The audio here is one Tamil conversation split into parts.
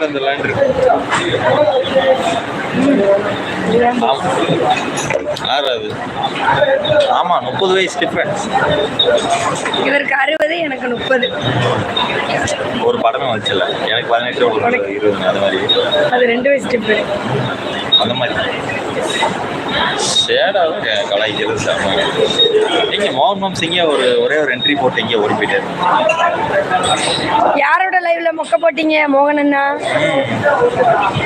வந்துடலான் இருக்கு. ஆறாது. ஆமா 30 வயசு டிஃபரன்ஸ். இவருக்கு 60, எனக்கு 30. ஒரு படமே வந்துச்சுல்ல, எனக்கு 18 உங்களுக்கு 20 அந்த மாதிரி. அது 2 வயசு டிஃபரன்ஸ் அந்த மாதிரி ஷேடாக கலாய்க்கிறது சாமி. நீங்கள் மோகன் மாம்ஸ் இங்கே ஒரே ஒரு என்ட்ரி போட்டு இங்கே ஓடி போயிட்டாரு. யாரோட லைவ்ல மொக்க போட்டீங்க மோகன் அண்ணா?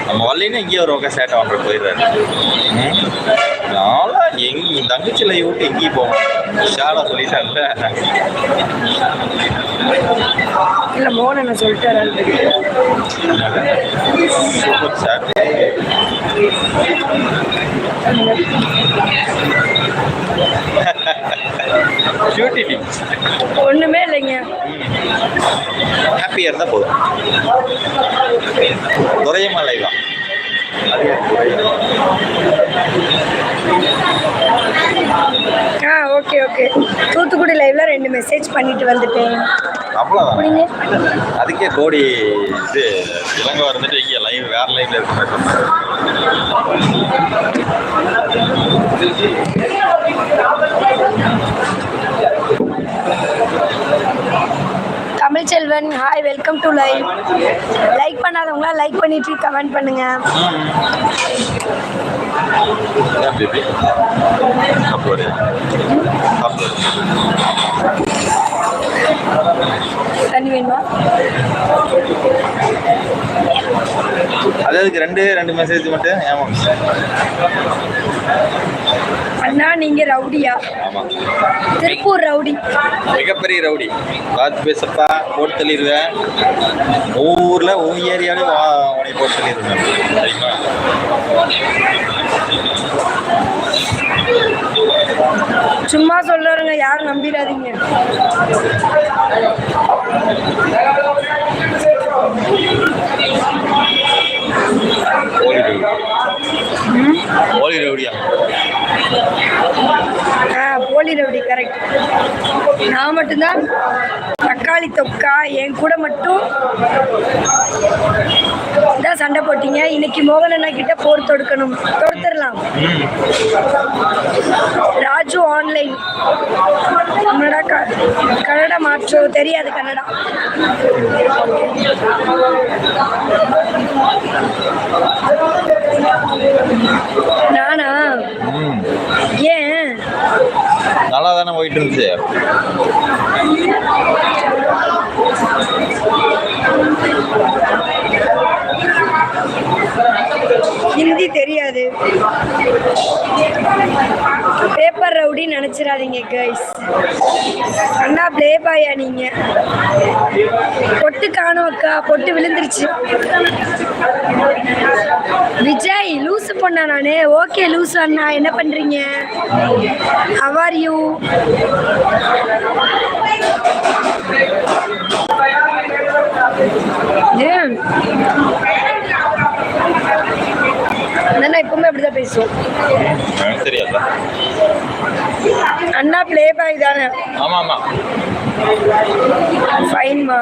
நம்ம வரலைன்னா இங்கே ஒரு வகை சேட்டை வாங்க போயிடுறாரு. நாளா எங்க தங்கச்சி லைவ் விட்டு எங்கேயும் போவோம் ஷேடா சொல்லிட்டாங்கல்ல. இல்ல மோகன் அண்ணா சொல்லிட்டாரு. Super sir. ஒண்ணுமே இல்லைங்க. ஹாப்பியா இருந்தா போதும். துறையம்மா லைவா? Okay okay. தூத்துக்குடி லைவ்ல 2 மெசேஜ் பண்ணிட்டு வந்துட்டேன். அவ்வளோதான். அதுக்கே கோடி இது இலங்கை வந்துட்டு இங்கே லைவ் வேற லைவ்ல இருக்க Tamilselvan hi, welcome to live. Like பண்ணாதவங்களா லைக் பண்ணிட்டு கமெண்ட் பண்ணுங்க. தண்ணி வேணுமா? அதுக்கு ரெண்டு மெசேஜ் மட்டும். ஏமா அண்ணா நீங்க ரவுடியா? ஆமா, திருப்பூர் ரவுடி, மிகப்பெரிய ரவுடி. பார்த்து பேசப்பா, போட்டு தள்ளிடுவேன். ஊர்ல ஏரியாலே உனைய போட்டு தள்ளிடுவேன் சரிங்களா? சும்மா சொல்றவங்க யாரும் நம்பிடாதீங்க. போலி ரவுடியா? போலி ரவுடி கரெக்ட். நான் மட்டும்தான் தக்காளி தொக்கா. என் கூட மட்டும் தான் சண்டை போட்டீங்க. இன்னைக்கு மோகன் அண்ணா கிட்ட போர் தொடுக்கணும். தொடுத்துடலாம். ராஜு ஆன்லைன் கன்னடா மாற்றோ தெரியாது. கன்னடா நானா? ஏன் நல்லா தானே போயிட்டு இருந்துச்சு. ஹிந்தி தெரியாது. பேப்பர் ரவுடி நினைச்சிடாதீங்க கைஸ். அண்ணா பிளே பாயா நீங்க? பொட்டு காணும் அக்கா, பொட்டு விழுந்துருச்சு. விஜய் லூசு பொண்ணா நானு? ஓகே லூசு அண்ணா, என்ன பண்றீங்க? How are you? எப்பவுமே அப்படிதான் பேசுவோம். அண்ணா பிளே பாய் தானே? ஆமா ஆமா. ஃபைன்மா,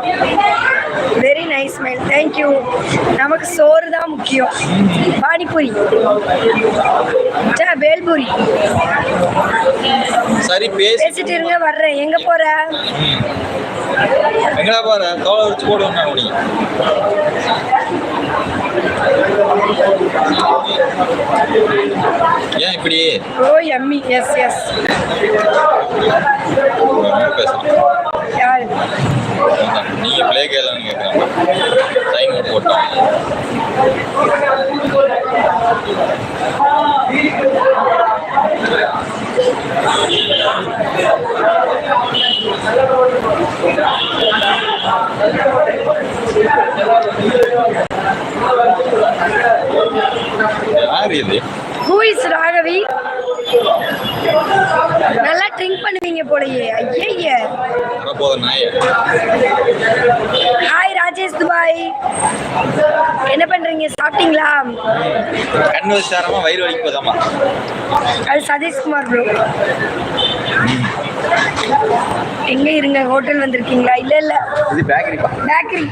வெரி நைஸ் ஸ்மைல், தேங்க்யூ. நமக்கு சோறு தான் முக்கியம். பானிபூரி, பேல்பூரி. சரி பேசிட்டு இருங்க, வர்றேன். எங்க போற? எங்கடா போற? தோலை வச்சு போடுவோம் முடியும். ஏன் இப்படி? ஓ எம்மி. Yes yes. யாரு நீங்க பிளே கேளான்னு கேட்குறாங்க. டைம் போட்டோம். யார் இது? Who is Raghavi? நல்லா ட்ரிங்க் பண்ணுவீங்க போலயே. ஐயே ஹாய் ராஜேஷ் துபாய், என்ன பண்றீங்க? சாப்பிட்டீங்களா? கண்ணு வச்சாரமா வயிறு வலிக்கு போதாமா? அது சதீஷ்குமார் ப்ரோ. எங்க இருங்க, ஹோட்டல் வந்திருக்கீங்களா? இல்ல இல்ல, இது பேக்கரி. பேக்கரி.